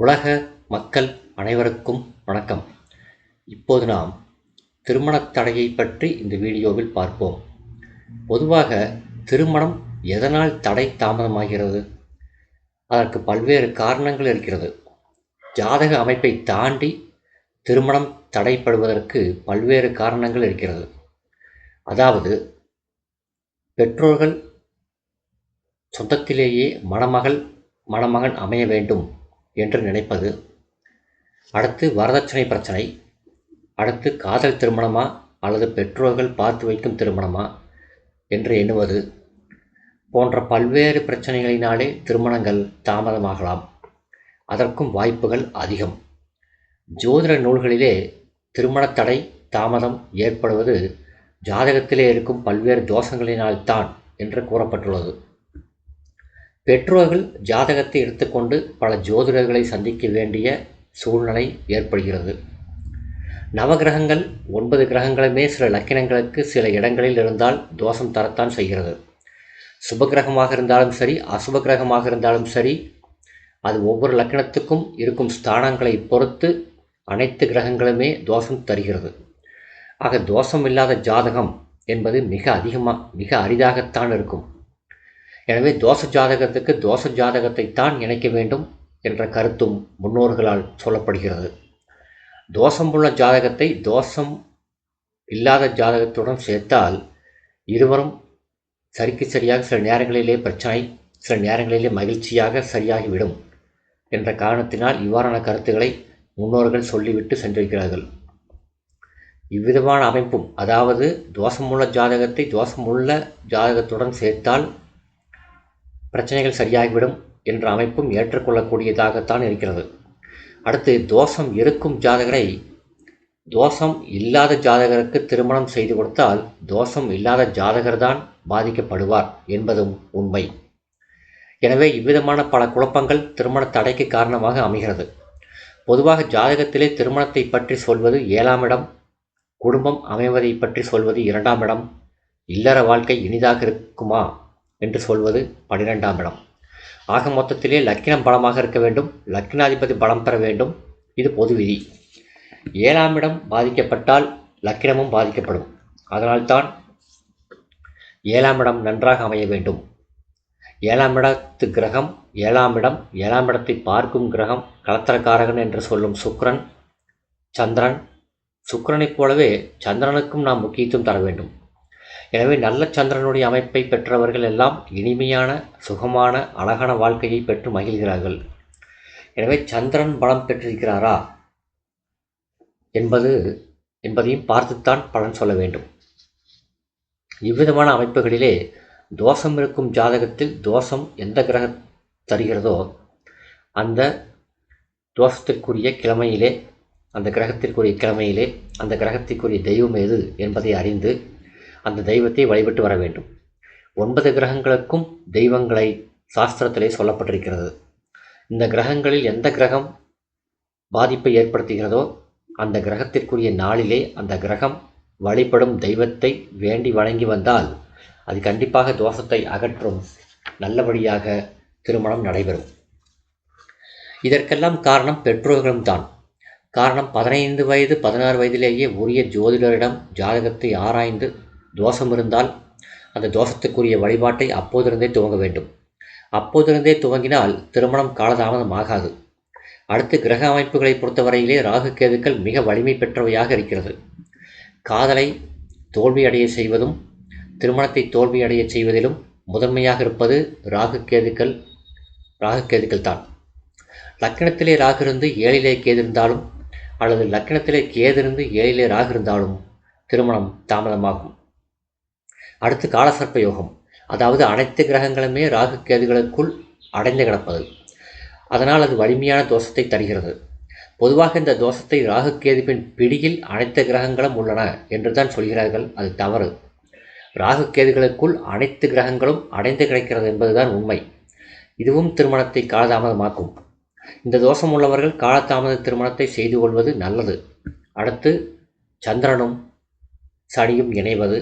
உலக மக்கள் அனைவருக்கும் வணக்கம். இப்போது நாம் திருமணத் தடையை பற்றி இந்த வீடியோவில் பார்ப்போம். பொதுவாக திருமணம் எதனால் தடை தாமதமாகிறது? அதற்கு பல்வேறு காரணங்கள் இருக்கிறது. ஜாதக அமைப்பை தாண்டி திருமணம் தடைப்படுவதற்கு பல்வேறு காரணங்கள் இருக்கிறது. அதாவது பெற்றோர்கள் சொந்தத்திலேயே மணமகன் அமைய வேண்டும் என்று நினைப்பது, அடுத்து வரதட்சணை பிரச்சனை, அடுத்து காதல் திருமணமா அல்லது பெற்றோர்கள் பார்த்து வைக்கும் திருமணமா என்று எண்ணுவது போன்ற பல்வேறு பிரச்சனைகளினாலே திருமணங்கள் தாமதமாகலாம். அதற்கும் வாய்ப்புகள் அதிகம். ஜோதிட நூல்களிலே திருமணத் தடை தாமதம் ஏற்படுவது ஜாதகத்திலே இருக்கும் பல்வேறு தோஷங்களினால்தான் என்று கூறப்பட்டுள்ளது. பெற்றோர்கள் ஜாதகத்தை எடுத்துக்கொண்டு பல ஜோதிடர்களை சந்திக்க வேண்டிய சூழ்நிலை ஏற்படுகிறது. நவகிரகங்கள் 9 கிரகங்களுமே சில லக்கினங்களுக்கு சில இடங்களில் இருந்தால் தோஷம் தரத்தான் செய்கிறது. சுபகிரகமாக இருந்தாலும் சரி, அசுப கிரகமாக இருந்தாலும் சரி, அது ஒவ்வொரு லக்கினத்துக்கும் இருக்கும் ஸ்தானங்களை பொறுத்து அனைத்து கிரகங்களுமே தோஷம் தருகிறது. ஆக தோஷம் இல்லாத ஜாதகம் என்பது மிக அரிதாகத்தான் இருக்கும். எனவே தோஷ ஜாதகத்துக்கு தோஷ ஜாதகத்தைத்தான் இணைக்க வேண்டும் என்ற கருத்தும் முன்னோர்களால் சொல்லப்படுகிறது. தோஷம் உள்ள ஜாதகத்தை தோஷம் இல்லாத ஜாதகத்துடன் சேர்த்தால் இருவரும் சரிக்கு சரியாக சில நேரங்களிலே பிரச்சனை, சில நேரங்களிலே மகிழ்ச்சியாக சரியாகிவிடும் என்ற காரணத்தினால் இவ்வாறான கருத்துக்களை முன்னோர்கள் சொல்லிவிட்டு சென்றிருக்கிறார்கள். இவ்விதமான அமைப்பும், அதாவது தோஷமுள்ள ஜாதகத்தை தோஷமுள்ள ஜாதகத்துடன் சேர்த்தால் பிரச்சனைகள் சரியாகிவிடும் என்ற அமைப்பும் ஏற்றுக்கொள்ளக்கூடியதாகத்தான் இருக்கிறது. அடுத்து தோஷம் இருக்கும் ஜாதகரை தோஷம் இல்லாத ஜாதகருக்கு திருமணம் செய்து கொடுத்தால் தோஷம் இல்லாத ஜாதகர்தான் பாதிக்கப்படுவார் என்பதும் உண்மை. எனவே இவ்விதமான பல குழப்பங்கள் திருமண தடைக்கு காரணமாக அமைகிறது. பொதுவாக ஜாதகத்திலே திருமணத்தை பற்றி சொல்வது 7ஆம் இடம், குடும்பம் அமைவதை பற்றி சொல்வது 2ஆம் இடம், இல்லற வாழ்க்கை இனிதாக இருக்குமா என்று சொல்வது 12ஆம் இடம். ஆக மொத்தத்திலே லக்கினம் பலமாக இருக்க வேண்டும், லக்கினாதிபதி பலம் பெற வேண்டும். இது பொது விதி. 7ஆம் இடம் பாதிக்கப்பட்டால் லக்கினமும் பாதிக்கப்படும். அதனால்தான் 7ஆம் இடம் நன்றாக அமைய வேண்டும். 7ஆம் இடத்து கிரகம் 7ஆம் இடம், 7ஆம் இடத்தை பார்க்கும் கிரகம் கலத்திரக்காரகன் என்று சொல்லும் சுக்கிரன், சந்திரன். சுக்கிரனைப் போலவே சந்திரனுக்கும் நாம் முக்கியத்துவம் தர வேண்டும். எனவே நல்ல சந்திரனுடைய அமைப்பை பெற்றவர்கள் எல்லாம் இனிமையான, சுகமான, அழகான வாழ்க்கையை பெற்று மகிழ்கிறார்கள். எனவே சந்திரன் பலம் பெற்றிருக்கிறாரா என்பதையும் பார்த்துத்தான் பலன் சொல்ல வேண்டும். இவ்விதமான அமைப்புகளிலே தோஷம் இருக்கும் ஜாதகத்தில் தோஷம் எந்த கிரகம் தருகிறதோ அந்த தோஷத்திற்குரிய கிழமையிலே, அந்த கிரகத்திற்குரிய தெய்வம் எது என்பதை அறிந்து அந்த தெய்வத்தை வழிபட்டு வர வேண்டும். 9 கிரகங்களுக்கும் தெய்வங்களை சாஸ்திரத்திலே சொல்லப்பட்டிருக்கிறது. இந்த கிரகங்களில் எந்த கிரகம் பாதிப்பை ஏற்படுத்துகிறதோ அந்த கிரகத்திற்குரிய நாளிலே அந்த கிரகம் வழிபடும் தெய்வத்தை வேண்டி வணங்கி வந்தால் அது கண்டிப்பாக தோஷத்தை அகற்றும், நல்லபடியாக திருமணம் நடைபெறும். இதற்கெல்லாம் காரணம் பெற்றோர்களும் தான். காரணம் 15 வயது 16 வயதிலேயே உரிய ஜோதிடரிடம் ஜாதகத்தை ஆராய்ந்து தோஷம் இருந்தால் அந்த தோஷத்துக்குரிய வழிபாட்டை அப்போதிருந்தே துவங்க வேண்டும். அப்போதிருந்தே துவங்கினால் திருமணம் காலதாமதம் ஆகாது. அடுத்து கிரக அமைப்புகளை பொறுத்தவரையிலே ராகு கேதுக்கள் மிக வலிமை பெற்றவையாக இருக்கிறது. காதலை தோல்வியடைய செய்வதும் திருமணத்தை தோல்வியடைய செய்வதிலும் முதன்மையாக இருப்பது ராகு கேதுக்கள் தான். லக்கினத்திலே ராகு இருந்து 7லே கேது இருந்தாலும் அல்லது லக்கினத்திலே கேது இருந்து 7லே ராகு இருந்தாலும் திருமணம் தாமதமாகும். அடுத்து காலசர்ப்ப யோகம், அதாவது அனைத்து கிரகங்களுமே ராகு கேதுகளுக்குள் அடைந்து கிடப்பது. அதனால் அது வலிமையான தோஷத்தை தருகிறது. பொதுவாக இந்த தோஷத்தை ராகு கேதுவின் பிடியில் அனைத்து கிரகங்களும் உள்ளன என்றுதான் சொல்கிறார்கள். அது தவறு. ராகு கேதுகளுக்குள் அனைத்து கிரகங்களும் அடைந்து கிடைக்கிறது என்பதுதான் உண்மை. இதுவும் திருமணத்தை காலதாமதமாக்கும். இந்த தோஷம் உள்ளவர்கள் காலதாமத திருமணத்தை செய்து கொள்வது நல்லது. அடுத்து சந்திரனும் சனியும் இணைவது,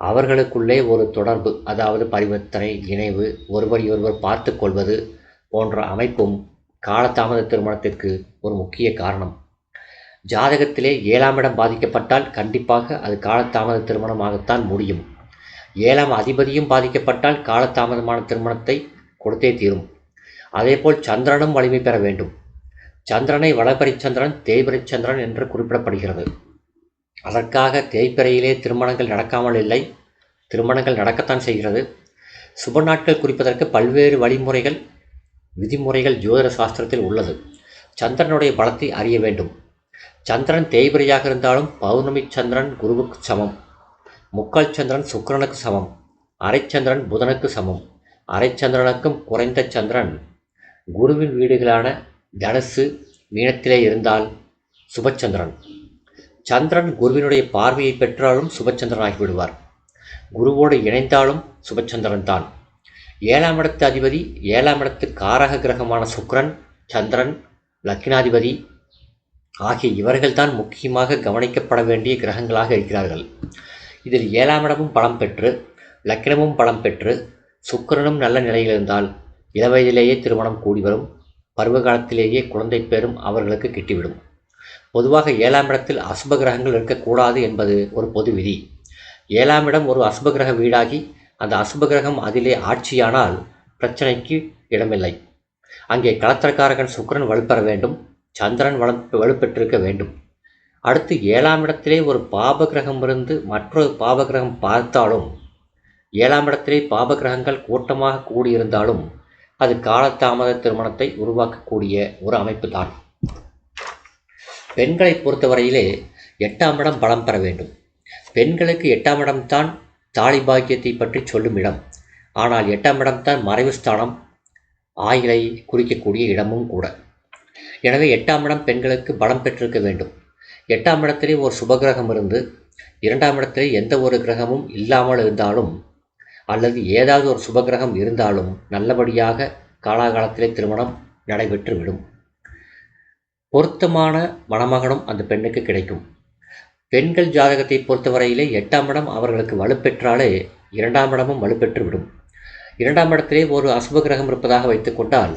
அவர்களுக்குள்ளே ஒரு தொடர்பு, அதாவது பரிவர்த்தனை, இணைவு, ஒருவரையொருவர் பார்த்து கொள்வது போன்ற அமைப்பும் காலதாமத திருமணத்திற்கு ஒரு முக்கிய காரணம். ஜாதகத்திலே 7ஆம் இடம் பாதிக்கப்பட்டால் கண்டிப்பாக அது காலதாமத திருமணமாகத்தான் முடியும். 7ஆம் அதிபதியும் பாதிக்கப்பட்டால் காலதாமதமான திருமணத்தை கொடுத்தே தீரும். அதேபோல் சந்திரனும் வலிமை பெற வேண்டும். சந்திரனை வளபரிச்சந்திரன் தேய்பிரைச்சந்திரன் என்று குறிப்பிடப்படுகிறது. அதற்காக தேய்பிறையிலே திருமணங்கள் நடக்காமல் இல்லை, திருமணங்கள் நடக்கத்தான் செய்கிறது. சுப நாட்கள் குறிப்பதற்கு பல்வேறு வழிமுறைகள் விதிமுறைகள் ஜோதிட சாஸ்திரத்தில் உள்ளது. சந்திரனுடைய பலத்தை அறிய வேண்டும். சந்திரன் தேய்பிரையாக இருந்தாலும் பௌர்ணமி சந்திரன் குருவுக்கு சமம், முக்கால் சந்திரன் சுக்கிரனுக்கு சமம், அரைச்சந்திரன் புதனுக்கு சமம். அரைச்சந்திரனுக்கும் குறைந்த சந்திரன் குருவின் வீடுகளான தனுசு மீனத்திலே இருந்தால் சுபச்சந்திரன். சந்திரன் குருவினுடைய பார்வையை பெற்றாலும் சுபச்சந்திரனாகி விடுவார். குருவோடு இணைந்தாலும் சுபச்சந்திரன் தான். 7ஆம் இடத்து அதிபதி 7ஆம் இடத்து காரக கிரகமான சுக்கிரன், சந்திரன், லக்னாதிபதி ஆகிய இவர்கள்தான் முக்கியமாக கவனிக்கப்பட வேண்டிய கிரகங்களாக இருக்கிறார்கள். இதில் 7ஆம் இடமும் பலம் பெற்று லக்னமும் பலம் பெற்று சுக்கிரனும் நல்ல நிலையில் இருந்தால் இளவயதிலேயே திருமணம் கூடி வரும். பருவகாலத்திலேயே குழந்தை பேரும் அவர்களுக்கு கிட்டிவிடும். பொதுவாக 7ஆம் இடத்தில் அசுப கிரகங்கள் இருக்கக்கூடாது என்பது ஒரு பொது விதி. 7ஆம் இடம் ஒரு அசுப கிரக வீடாகி அந்த அசுப கிரகம் அதிலே ஆட்சியானால் பிரச்சனைக்கு இடமில்லை. அங்கே களத்திரக்காரகன் சுக்கிரன் வலுப்பெற வேண்டும், சந்திரன் வலுப்பெற்றிருக்க வேண்டும். அடுத்து 7ஆம் இடத்திலே ஒரு பாப கிரகம் இருந்து மற்றொரு பாப கிரகம் பார்த்தாலும் 7ஆம் இடத்திலே பாப கிரகங்கள் கூட்டமாக கூடியிருந்தாலும் அது காலதாமத திருமணத்தை உருவாக்கக்கூடிய ஒரு அமைப்பு தான். பெண்களை பொறுத்தவரையிலே 8ஆம் இடம் பலம் பெற வேண்டும். பெண்களுக்கு 8ஆம் இடம்தான் தாலி பாக்கியத்தை பற்றி சொல்லும் இடம். ஆனால் 8ஆம் இடம்தான் மறைவு ஸ்தானம், ஆயிலை குறிக்கக்கூடிய இடமும் கூட. எனவே 8ஆம் இடம் பெண்களுக்கு பலம் பெற்றிருக்க வேண்டும். 8ஆம் இடத்திலே ஒரு சுபகிரகம் இருந்து 2ஆம் இடத்திலே எந்த ஒரு கிரகமும் இல்லாமல் இருந்தாலும் அல்லது ஏதாவது ஒரு சுபகிரகம் இருந்தாலும் நல்லபடியாக காலாகாலத்திலே திருமணம் நடைபெற்றுவிடும். பொருத்தமான மணமகனும் அந்த பெண்ணுக்கு கிடைக்கும். பெண்கள் ஜாதகத்தை பொறுத்தவரையிலே 8ஆம் இடம் அவர்களுக்கு வலுப்பெற்றாலே 2ஆம் இடமும் வலுப்பெற்றுவிடும். 2ஆம் இடத்திலே ஒரு அசுப கிரகம் இருப்பதாக வைத்துக்கொண்டால்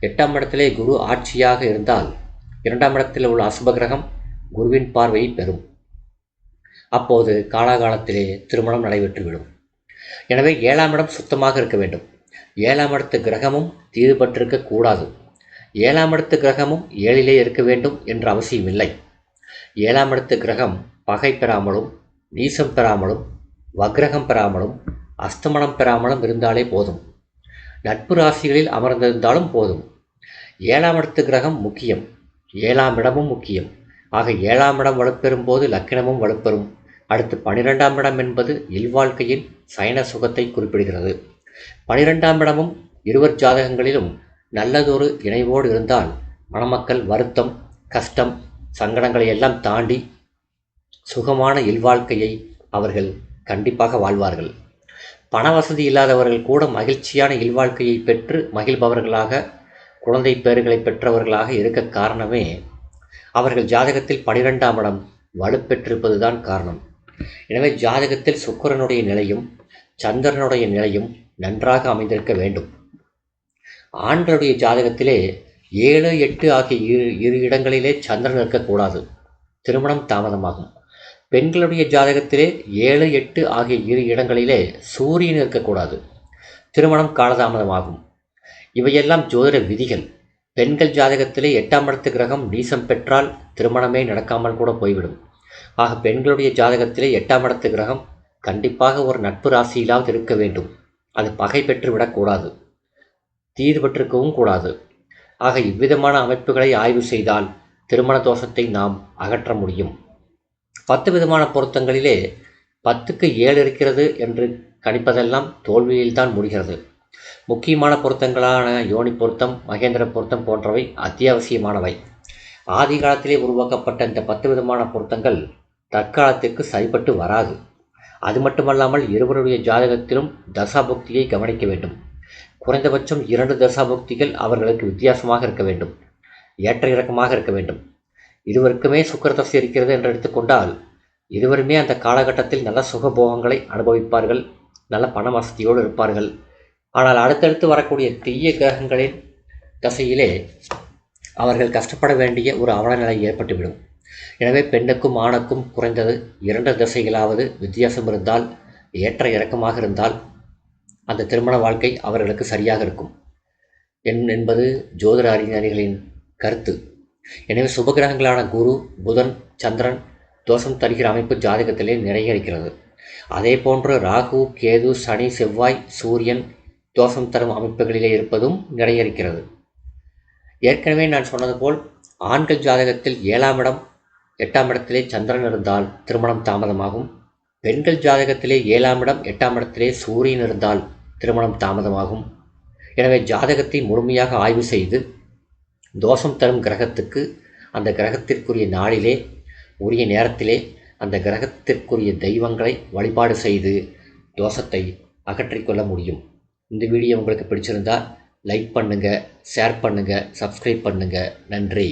8ஆம் இடத்திலே குரு ஆட்சியாக இருந்தால் 2ஆம் இடத்தில் உள்ள அசுப கிரகம் குருவின் பார்வையை பெறும். அப்போது காலாகாலத்திலே திருமணம் நடைபெற்றுவிடும். எனவே 7ஆம் இடம் சுத்தமாக இருக்க வேண்டும். 7ஆம் இடத்து கிரகமும் தீதுபட்டிருக்க கூடாது. 7ஆம் இடத்து கிரகமும் 7லே இருக்க வேண்டும் என்ற அவசியமில்லை. 7ஆம் இடத்து கிரகம் பகை பெறாமலும் நீசம் பெறாமலும் வக்ரகம் பெறாமலும் அஸ்தமனம் பெறாமலும் இருந்தாலே போதும். நட்பு ராசிகளில் அமர்ந்திருந்தாலும் போதும். 7ஆம் இடத்து கிரகம் முக்கியம், 7ஆம் இடமும் முக்கியம். ஆக 7ஆம் இடம் வலுப்பெறும் போது லக்கினமும் வலுப்பெறும். அடுத்து 12ஆம் இடம் என்பது இல்வாழ்க்கையின் சயன சுகத்தை குறிப்பிடுகிறது. 12ஆம் இடமும் இருவர் ஜாதகங்களிலும் நல்லதொரு இணைவோடு இருந்தால் மணமக்கள் வருத்தம், கஷ்டம், சங்கடங்களை எல்லாம் தாண்டி சுகமான இல்வாழ்க்கையை அவர்கள் கண்டிப்பாக வாழ்வார்கள். பண வசதி இல்லாதவர்கள் கூட மகிழ்ச்சியான இல்வாழ்க்கையை பெற்று மகிழ்பவர்களாக, குழந்தை பேறுகளை பெற்றவர்களாக இருக்க காரணமே அவர்கள் ஜாதகத்தில் 12ஆம் இடம் வலுப்பெற்றிருப்பதுதான் காரணம். எனவே ஜாதகத்தில் சுக்கிரனுடைய நிலையும் சந்திரனுடைய நிலையும் நன்றாக அமைந்திருக்க வேண்டும். ஆண்களுடைய ஜாதகத்திலே 7, 8 ஆகிய இரு இடங்களிலே சந்திரன் இருக்கக்கூடாது, திருமணம் தாமதமாகும். பெண்களுடைய ஜாதகத்திலே 7, 8 ஆகிய இரு இடங்களிலே சூரியன் இருக்கக்கூடாது, திருமணம் காலதாமதமாகும். இவையெல்லாம் ஜோதிட விதிகள். பெண்கள் ஜாதகத்திலே 8ஆம் இடத்து கிரகம் நீசம் பெற்றால் திருமணமே நடக்காமல் கூட போய்விடும். ஆக பெண்களுடைய ஜாதகத்திலே 8ஆம் இடத்து கிரகம் கண்டிப்பாக ஒரு நட்பு ராசியிலாவது இருக்க வேண்டும். அது பகை பெற்று விடக்கூடாது, தீது பெற்றிருக்கவும் கூடாது. ஆக இவ்விதமான அமைப்புகளை ஆய்வு செய்தால் திருமண தோஷத்தை நாம் அகற்ற முடியும். 10 விதமான பொருத்தங்களிலே 10க்கு 7 இருக்கிறது என்று கணிப்பதெல்லாம் தோல்வியில்தான் முடிகிறது. முக்கியமான பொருத்தங்களான யோனி பொருத்தம், மகேந்திர பொருத்தம் போன்றவை அத்தியாவசியமானவை. ஆதி காலத்திலே உருவாக்கப்பட்ட இந்த 10 விதமான பொருத்தங்கள் தற்காலத்திற்கு சரிப்பட்டு வராது. அது மட்டுமல்லாமல் இருவருடைய ஜாதகத்திலும் தசாபுக்தியை கவனிக்க வேண்டும். குறைந்தபட்சம் 2 தசாபுக்திகள் அவர்களுக்கு வித்தியாசமாக இருக்க வேண்டும், ஏற்ற இறக்கமாக இருக்க வேண்டும். இருவருக்குமே சுக்கிரதசை இருக்கிறது என்று எடுத்துக்கொண்டால் இருவருமே அந்த காலகட்டத்தில் நல்ல சுகபோகங்களை அனுபவிப்பார்கள், நல்ல பண வசதியோடு இருப்பார்கள். ஆனால் அடுத்தடுத்து வரக்கூடிய தீய கிரகங்களின் தசையிலே அவர்கள் கஷ்டப்பட வேண்டிய ஒரு அவலநிலை ஏற்பட்டுவிடும். எனவே பெண்ணுக்கும் ஆணுக்கும் குறைந்தது 2 திசைகளாவது வித்தியாசம் இருந்தால், ஏற்ற இறக்கமாக இருந்தால் அந்த திருமண வாழ்க்கை அவர்களுக்கு சரியாக இருக்கும் என்பது ஜோதிட அறிஞர்களின் கருத்து. எனவே சுபகிரகங்களான குரு, புதன், சந்திரன் தோஷம் தருகிற அமைப்பு ஜாதகத்திலே நிறைய இருக்கிறது. அதே போன்று ராகு, கேது, சனி, செவ்வாய், சூரியன் தோஷம் தரும் அமைப்புகளிலே இருப்பதும் நிறைய இருக்கிறது. ஏற்கனவே நான் சொன்னது போல் ஆண்கள் ஜாதகத்தில் 7ஆம் இடம் 8ஆம் இடத்திலே சந்திரன் இருந்தால் திருமணம் தாமதமாகும். பெண்கள் ஜாதகத்திலே 7ஆம் இடம் 8ஆம் இடத்திலே சூரியன் இருந்தால் திருமணம் தாமதமாகும். எனவே ஜாதகத்தை முழுமையாக ஆய்வு செய்து தோஷம் தரும் கிரகத்துக்கு அந்த கிரகத்திற்குரிய நாளிலே உரிய நேரத்திலே அந்த கிரகத்திற்குரிய தெய்வங்களை வழிபாடு செய்து தோஷத்தை அகற்றிக்கொள்ள முடியும். இந்த வீடியோ உங்களுக்கு பிடிச்சிருந்தால் லைக் பண்ணுங்கள், ஷேர் பண்ணுங்கள், சப்ஸ்கிரைப் பண்ணுங்கள். நன்றி.